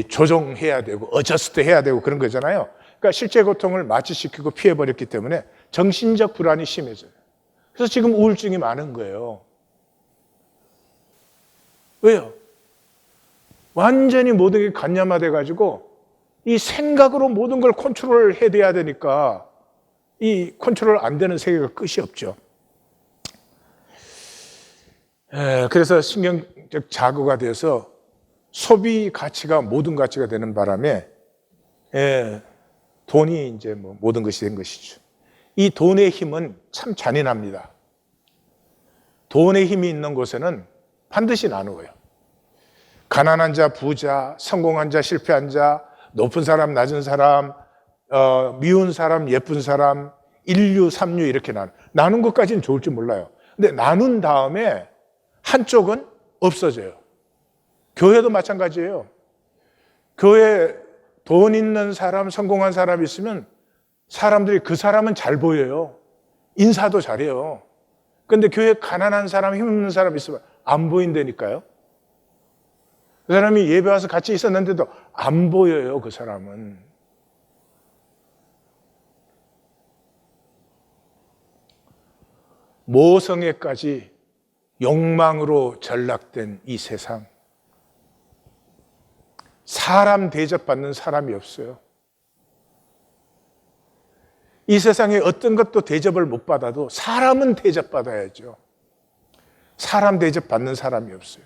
Speaker 1: 조정해야 되고 어저스트 해야 되고 그런 거잖아요. 그러니까 실제 고통을 마취시키고 피해버렸기 때문에 정신적 불안이 심해져요. 그래서 지금 우울증이 많은 거예요. 왜요? 완전히 모든 게 관념화돼가지고 이 생각으로 모든 걸 컨트롤해야 되니까 이 컨트롤 안 되는 세계가 끝이 없죠. 그래서 신경적 자극가 돼서 소비 가치가 모든 가치가 되는 바람에 돈이 이제 뭐 모든 것이 된 것이죠. 이 돈의 힘은 참 잔인합니다. 돈의 힘이 있는 곳에는 반드시 나누어요. 가난한 자, 부자, 성공한 자, 실패한 자, 높은 사람, 낮은 사람, 미운 사람, 예쁜 사람, 인류, 삼류 이렇게 나눈 것까지는 좋을지 몰라요. 근데 나눈 다음에 한쪽은 없어져요. 교회도 마찬가지예요. 교회 돈 있는 사람, 성공한 사람 있으면 사람들이 그 사람은 잘 보여요. 인사도 잘해요. 근데 교회에 가난한 사람, 힘없는 사람 있으면 안 보인다니까요. 그 사람이 예배 와서 같이 있었는데도 안 보여요, 그 사람은. 모성애까지 욕망으로 전락된 이 세상. 사람 대접받는 사람이 없어요. 이 세상에 어떤 것도 대접을 못 받아도 사람은 대접받아야죠. 사람 대접받는 사람이 없어요.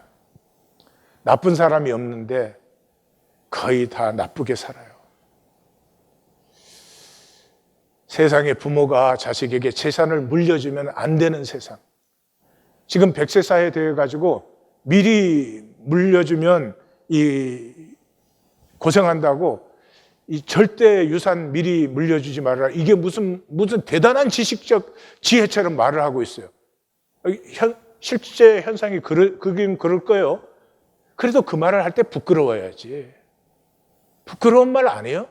Speaker 1: 나쁜 사람이 없는데 거의 다 나쁘게 살아요. 세상에 부모가 자식에게 재산을 물려주면 안 되는 세상. 지금 100세 사회 되어가지고 미리 물려주면 고생한다고 이 절대 유산 미리 물려주지 말아라. 이게 무슨 대단한 지식적 지혜처럼 말을 하고 있어요. 실제 현상이 그긴 그럴 거예요. 그래도 그 말을 할 때 부끄러워야지. 부끄러운 말 안 해요?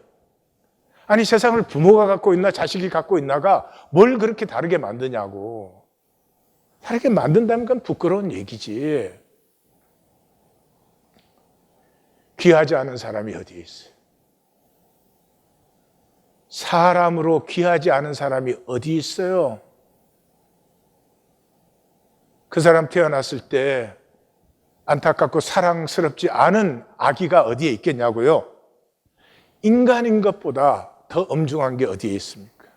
Speaker 1: 아니 세상을 부모가 갖고 있나 자식이 갖고 있나가 뭘 그렇게 다르게 만드냐고. 다르게 만든다면 그건 부끄러운 얘기지. 귀하지 않은 사람이 어디에 있어요? 사람으로 귀하지 않은 사람이 어디 있어요? 그 사람 태어났을 때 안타깝고 사랑스럽지 않은 아기가 어디에 있겠냐고요? 인간인 것보다 더 엄중한 게 어디에 있습니까?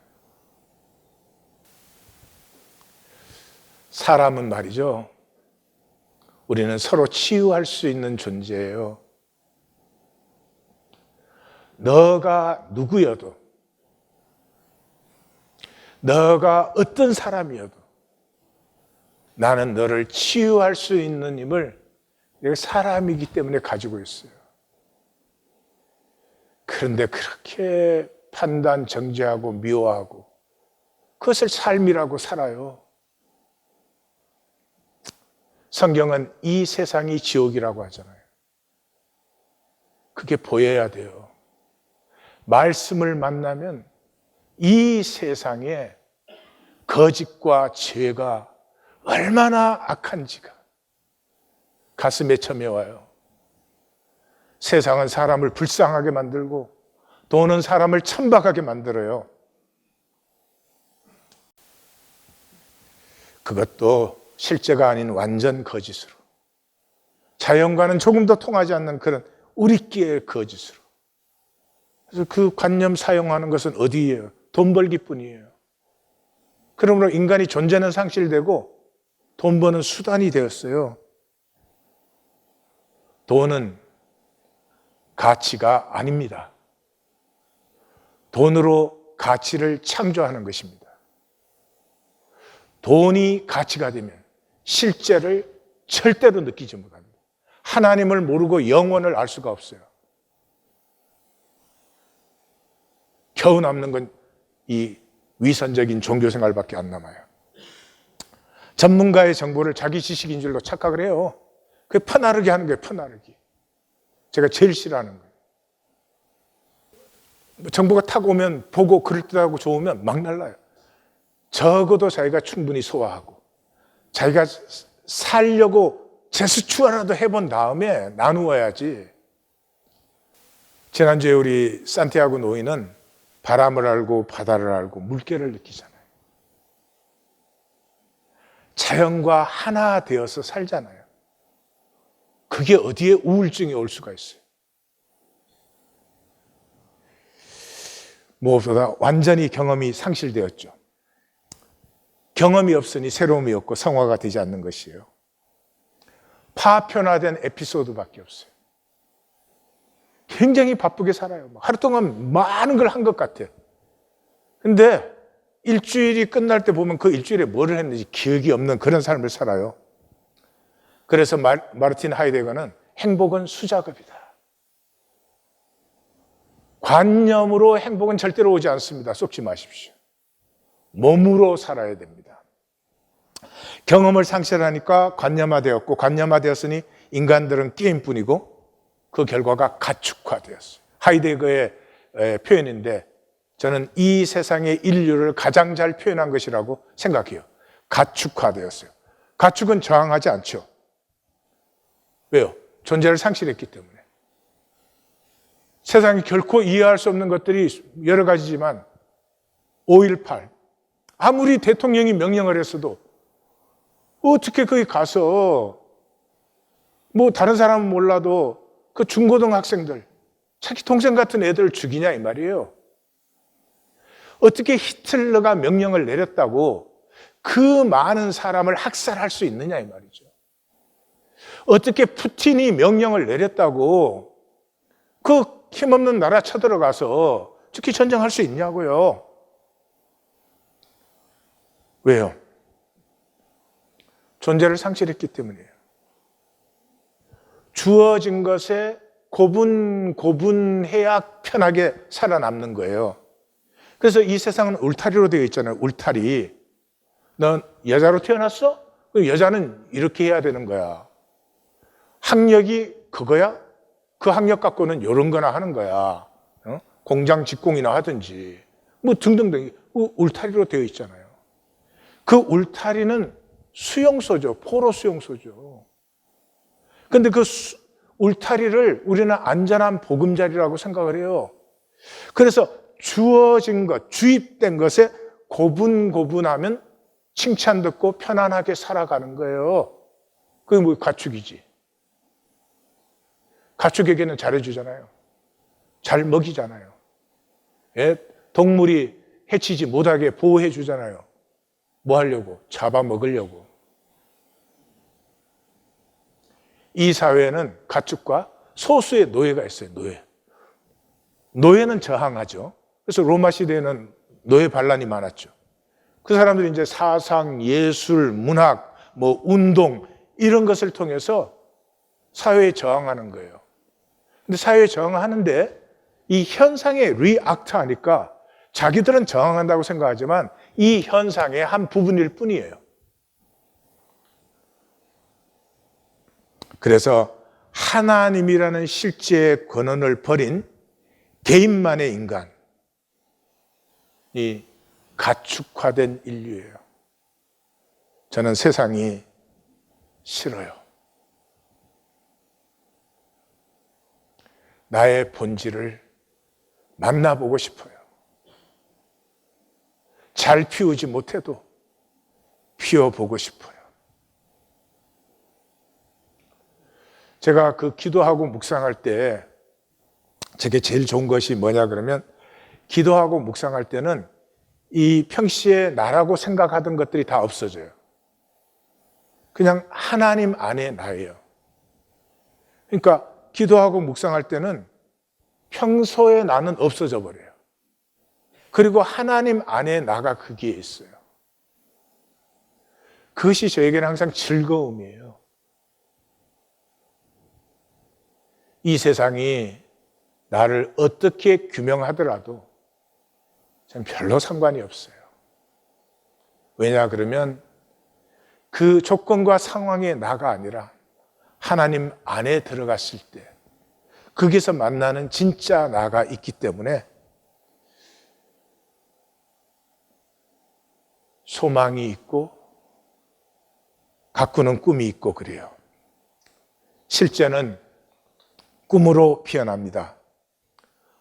Speaker 1: 사람은 말이죠. 우리는 서로 치유할 수 있는 존재예요. 너가 누구여도, 너가 어떤 사람이어도 나는 너를 치유할 수 있는 힘을 내가 사람이기 때문에 가지고 있어요. 그런데 그렇게 판단, 정죄하고 미워하고 그것을 삶이라고 살아요. 성경은 이 세상이 지옥이라고 하잖아요. 그게 보여야 돼요. 말씀을 만나면 이 세상에 거짓과 죄가 얼마나 악한지가 가슴에 처며와요. 세상은 사람을 불쌍하게 만들고 돈은 사람을 천박하게 만들어요. 그것도 실제가 아닌 완전 거짓으로, 자연과는 조금 더 통하지 않는 그런 우리끼의 거짓으로. 그래서 그 관념 사용하는 것은 어디예요? 돈 벌기뿐이에요. 그러므로 인간이 존재는 상실되고 돈 버는 수단이 되었어요. 돈은 가치가 아닙니다. 돈으로 가치를 창조하는 것입니다. 돈이 가치가 되면 실제를 절대로 느끼지 못합니다. 하나님을 모르고 영원을 알 수가 없어요. 겨우 남는 건 이 위선적인 종교 생활밖에 안 남아요. 전문가의 정보를 자기 지식인 줄로 착각을 해요. 그게 퍼나르기 하는 거예요, 퍼나르기. 제가 제일 싫어하는 거예요. 정보가 타고 오면 보고 그럴듯하고 좋으면 막 날라요. 적어도 자기가 충분히 소화하고 자기가 살려고 재수추하라도 해본 다음에 나누어야지. 지난주에 우리 산티아고 노인은 바람을 알고 바다를 알고 물결을 느끼잖아요. 자연과 하나 되어서 살잖아요. 그게 어디에 우울증이 올 수가 있어요. 무엇보다 완전히 경험이 상실되었죠. 경험이 없으니 새로움이 없고 성화가 되지 않는 것이에요. 파편화된 에피소드밖에 없어요. 굉장히 바쁘게 살아요. 하루 동안 많은 걸 한 것 같아요. 근데 일주일이 끝날 때 보면 그 일주일에 뭐를 했는지 기억이 없는 그런 삶을 살아요. 그래서 마르틴 하이데거는 행복은 수작업이다. 관념으로 행복은 절대로 오지 않습니다. 속지 마십시오. 몸으로 살아야 됩니다. 경험을 상실하니까 관념화되었고, 관념화되었으니 인간들은 게임뿐이고 그 결과가 가축화되었어요. 하이데거의 표현인데 저는 이 세상의 인류를 가장 잘 표현한 것이라고 생각해요. 가축화되었어요. 가축은 저항하지 않죠. 왜요? 존재를 상실했기 때문에. 세상이 결코 이해할 수 없는 것들이 여러 가지지만 5.18 아무리 대통령이 명령을 했어도 어떻게 거기 가서 뭐 다른 사람은 몰라도 그 중고등학생들, 자기 동생 같은 애들을 죽이냐 이 말이에요. 어떻게 히틀러가 명령을 내렸다고 그 많은 사람을 학살할 수 있느냐 이 말이죠. 어떻게 푸틴이 명령을 내렸다고 그 힘없는 나라 쳐들어가서 즉시 전쟁할 수 있냐고요. 왜요? 존재를 상실했기 때문이에요. 주어진 것에 고분고분해야 편하게 살아남는 거예요. 그래서 이 세상은 울타리로 되어 있잖아요. 울타리. 넌 여자로 태어났어? 그럼 여자는 이렇게 해야 되는 거야. 학력이 그거야? 그 학력 갖고는 이런 거나 하는 거야. 공장 직공이나 하든지 뭐 등등등 울타리로 되어 있잖아요. 그 울타리는 수용소죠. 포로 수용소죠. 그런데 그 울타리를 우리는 안전한 보금자리라고 생각을 해요. 그래서 주어진 것, 주입된 것에 고분고분하면 칭찬 듣고 편안하게 살아가는 거예요. 그게 뭐 가축이지. 가축에게는 잘해주잖아요. 잘 먹이잖아요. 예? 동물이 해치지 못하게 보호해 주잖아요. 뭐 하려고? 잡아먹으려고. 이 사회에는 가축과 소수의 노예가 있어요. 노예는 저항하죠. 그래서 로마 시대에는 노예 반란이 많았죠. 그 사람들이 이제 사상, 예술, 문학, 뭐 운동 이런 것을 통해서 사회에 저항하는 거예요. 근데 사회에 저항하는데 이 현상에 리액트 하니까 자기들은 저항한다고 생각하지만 이 현상의 한 부분일 뿐이에요. 그래서 하나님이라는 실제의 권한을 버린 개인만의 인간이 가축화된 인류예요. 저는 세상이 싫어요. 나의 본질을 만나보고 싶어요. 잘 피우지 못해도 피워보고 싶어요. 제가 그 기도하고 묵상할 때 제게 제일 좋은 것이 뭐냐 그러면 기도하고 묵상할 때는 이 평시에 나라고 생각하던 것들이 다 없어져요. 그냥 하나님 안에 나예요. 그러니까 기도하고 묵상할 때는 평소에 나는 없어져 버려요. 그리고 하나님 안에 나가 거기에 있어요. 그것이 저에게는 항상 즐거움이에요. 이 세상이 나를 어떻게 규명하더라도 저는 별로 상관이 없어요. 왜냐 그러면 그 조건과 상황의 나가 아니라 하나님 안에 들어갔을 때 거기서 만나는 진짜 나가 있기 때문에 소망이 있고 가꾸는 꿈이 있고 그래요. 실제는 꿈으로 피어납니다.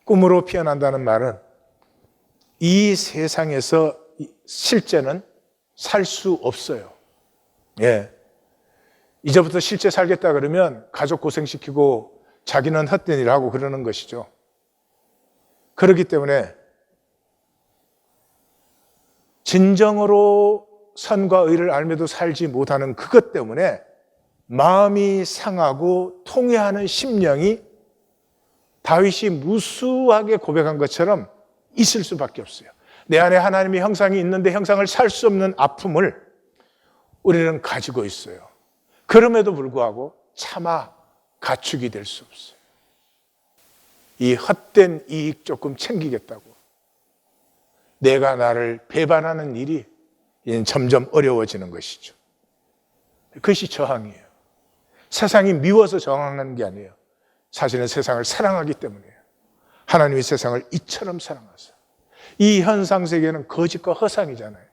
Speaker 1: 꿈으로 피어난다는 말은 이 세상에서 실제는 살 수 없어요. 예. 이제부터 실제 살겠다 그러면 가족 고생시키고 자기는 헛된 일을 하고 그러는 것이죠. 그렇기 때문에 진정으로 선과 의를 알면도 살지 못하는 그것 때문에 마음이 상하고 통회하는 심령이 다윗이 무수하게 고백한 것처럼 있을 수밖에 없어요. 내 안에 하나님의 형상이 있는데 형상을 살 수 없는 아픔을 우리는 가지고 있어요. 그럼에도 불구하고 차마 가축이 될 수 없어요. 이 헛된 이익 조금 챙기겠다고 내가 나를 배반하는 일이 점점 어려워지는 것이죠. 그것이 저항이에요. 세상이 미워서 저항하는 게 아니에요. 사실은 세상을 사랑하기 때문이에요. 하나님이 세상을 이처럼 사랑하세요. 이 현상 세계는 거짓과 허상이잖아요.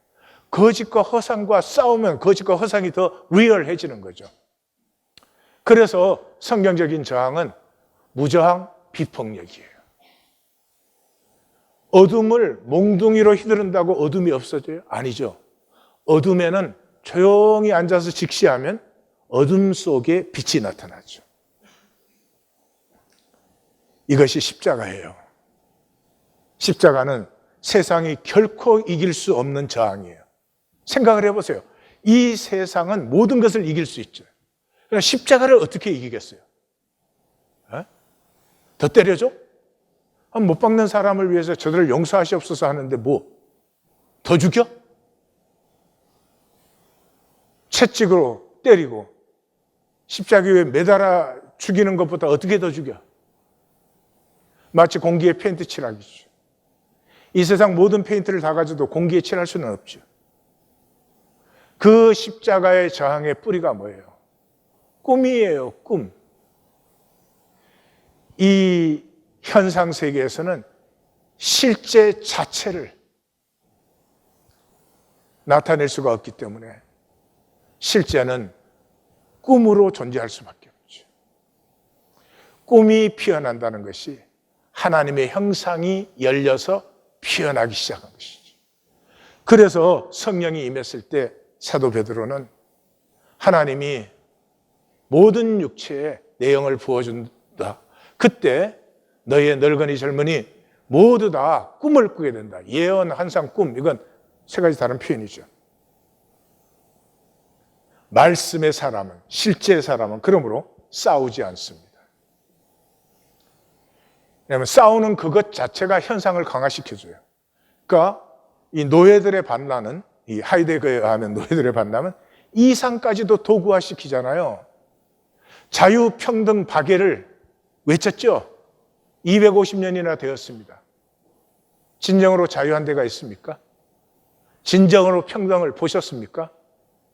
Speaker 1: 거짓과 허상과 싸우면 거짓과 허상이 더 리얼해지는 거죠. 그래서 성경적인 저항은 무저항 비폭력이에요. 어둠을 몽둥이로 휘두른다고 어둠이 없어져요? 아니죠. 어둠에는 조용히 앉아서 직시하면 어둠 속에 빛이 나타나죠. 이것이 십자가예요. 십자가는 세상이 결코 이길 수 없는 저항이에요. 생각을 해보세요. 이 세상은 모든 것을 이길 수 있죠. 그러나 십자가를 어떻게 이기겠어요? 더 때려줘? 못 박는 사람을 위해서 저들을 용서하시옵소서 하는데 뭐? 더 죽여? 채찍으로 때리고 십자가 위에 매달아 죽이는 것보다 어떻게 더 죽여? 마치 공기에 페인트 칠하기죠. 이 세상 모든 페인트를 다 가져도 공기에 칠할 수는 없죠. 그 십자가의 저항의 뿌리가 뭐예요? 꿈이에요, 꿈. 이 현상 세계에서는 실제 자체를 나타낼 수가 없기 때문에 실제는 꿈으로 존재할 수밖에 없죠. 꿈이 피어난다는 것이 하나님의 형상이 열려서 피어나기 시작한 것이죠. 그래서 성령이 임했을 때 사도 베드로는 하나님이 모든 육체에 내 영을 부어준다. 그때 너희의 늙은이 젊은이 모두 다 꿈을 꾸게 된다. 예언, 환상, 꿈, 이건 세 가지 다른 표현이죠. 말씀의 사람은, 실제의 사람은 그러므로 싸우지 않습니다. 왜냐하면 싸우는 그것 자체가 현상을 강화시켜줘요. 그러니까 이 노예들의 반란은, 이 하이데거에 의하면 노예들의 반란은 이상까지도 도구화시키잖아요. 자유평등 박애를 외쳤죠. 250년이나 되었습니다. 진정으로 자유한 데가 있습니까? 진정으로 평등을 보셨습니까?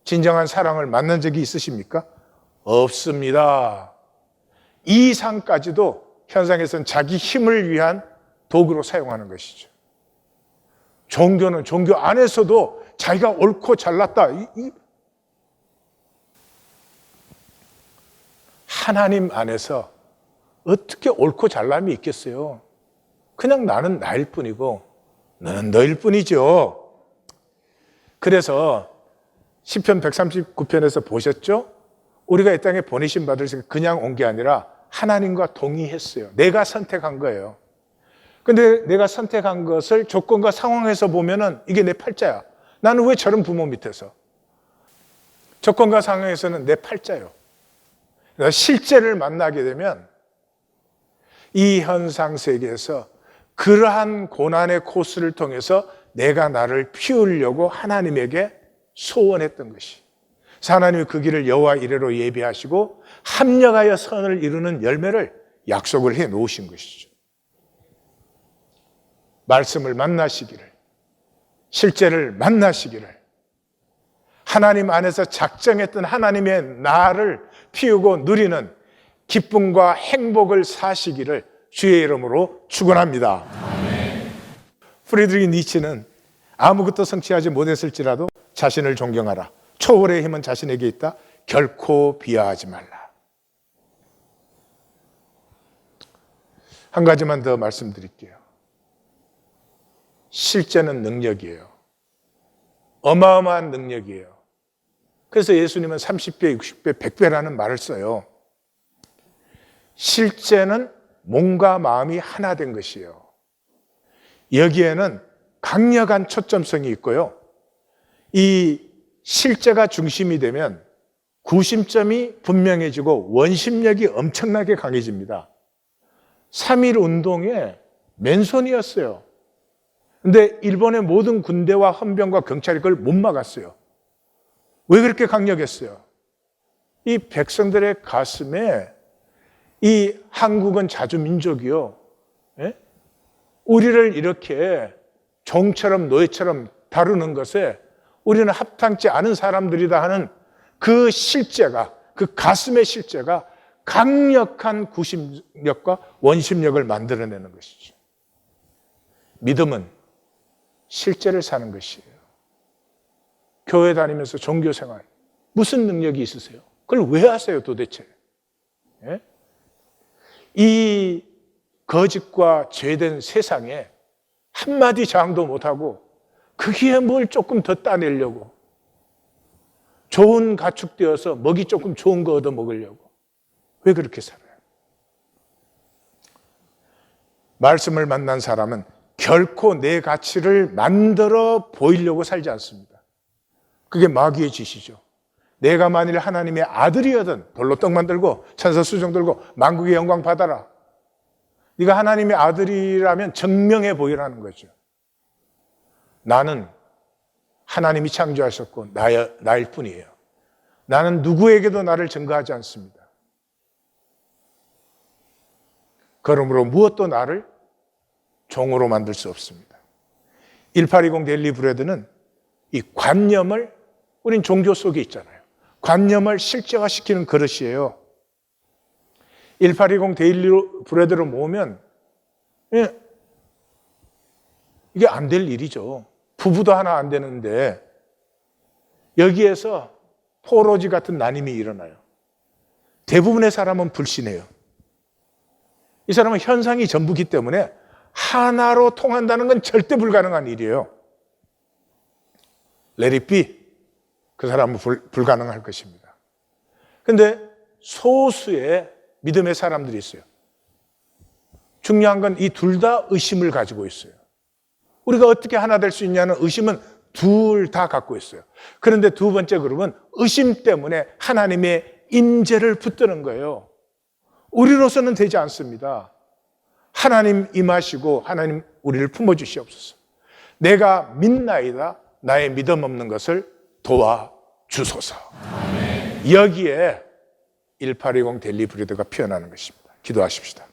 Speaker 1: 진정한 사랑을 만난 적이 있으십니까? 없습니다. 이상까지도 현상에서는 자기 힘을 위한 도구로 사용하는 것이죠. 종교는 종교 안에서도 자기가 옳고 잘났다. 하나님 안에서 어떻게 옳고 잘남이 있겠어요? 그냥 나는 나일 뿐이고 너는 너일 뿐이죠. 그래서 시편 139편에서 보셨죠? 우리가 이 땅에 보내신 받으셔서 그냥 온 게 아니라 하나님과 동의했어요. 내가 선택한 거예요. 근데 내가 선택한 것을 조건과 상황에서 보면은 이게 내 팔자야. 나는 왜 저런 부모 밑에서? 조건과 상황에서는 내 팔자요. 실제를 만나게 되면 이 현상 세계에서 그러한 고난의 코스를 통해서 내가 나를 피우려고 하나님에게 소원했던 것이, 하나님이 그 길을 여호와 이레로 예비하시고 합력하여 선을 이루는 열매를 약속을 해 놓으신 것이죠. 말씀을 만나시기를, 실제를 만나시기를, 하나님 안에서 작정했던 하나님의 나를 피우고 누리는 기쁨과 행복을 사시기를 주의 이름으로 축원합니다. 프리드리히 니츠는 아무것도 성취하지 못했을지라도 자신을 존경하라. 초월의 힘은 자신에게 있다. 결코 비하하지 말라. 한 가지만 더 말씀드릴게요. 실제는 능력이에요. 어마어마한 능력이에요. 그래서 예수님은 30배, 60배, 100배라는 말을 써요. 실제는 몸과 마음이 하나 된 것이에요. 여기에는 강력한 초점성이 있고요. 이 실제가 중심이 되면 구심점이 분명해지고 원심력이 엄청나게 강해집니다. 3.1 운동의 맨손이었어요. 근데 일본의 모든 군대와 헌병과 경찰이 그걸 못 막았어요. 왜 그렇게 강력했어요? 이 백성들의 가슴에 이 한국은 자주민족이요. 예? 우리를 이렇게 종처럼 노예처럼 다루는 것에 우리는 합당치 않은 사람들이다 하는 그 실제가, 그 가슴의 실제가 강력한 구심력과 원심력을 만들어내는 것이죠. 믿음은 실제를 사는 것이에요. 교회 다니면서 종교생활 무슨 능력이 있으세요? 그걸 왜 하세요 도대체? 예? 이 거짓과 죄된 세상에 한마디 저항도 못하고 거기에 뭘 조금 더 따내려고, 좋은 가축되어서 먹이 조금 좋은 거 얻어 먹으려고 왜 그렇게 살아요? 말씀을 만난 사람은 결코 내 가치를 만들어 보이려고 살지 않습니다. 그게 마귀의 짓이죠. 내가 만일 하나님의 아들이거든 돌로 떡 만들고 천사 수정 들고 만국의 영광 받아라. 네가 하나님의 아들이라면 증명해 보이라는 거죠. 나는 하나님이 창조하셨고 나일 뿐이에요. 나는 누구에게도 나를 증거하지 않습니다. 그러므로 무엇도 나를 종으로 만들 수 없습니다. 1820 데일리 브레드는 이 관념을, 우린 종교 속에 있잖아요. 관념을 실제화시키는 그릇이에요. 1820 데일리 브레드를 모으면 이게 안 될 일이죠. 부부도 하나 안 되는데 여기에서 포로지 같은 나님이 일어나요. 대부분의 사람은 불신해요. 이 사람은 현상이 전부기 때문에 하나로 통한다는 건 절대 불가능한 일이에요. Let it be. 그 사람은 불가능할 것입니다. 그런데 소수의 믿음의 사람들이 있어요. 중요한 건 이 둘 다 의심을 가지고 있어요. 우리가 어떻게 하나 될 수 있냐는 의심은 둘 다 갖고 있어요. 그런데 두 번째 그룹은 의심 때문에 하나님의 임재를 붙드는 거예요. 우리로서는 되지 않습니다. 하나님 임하시고 하나님 우리를 품어주시옵소서. 내가 믿나이다. 나의 믿음 없는 것을 도와주소서. 여기에 1820 데일리 브레드가 피어나는 것입니다. 기도하십시다.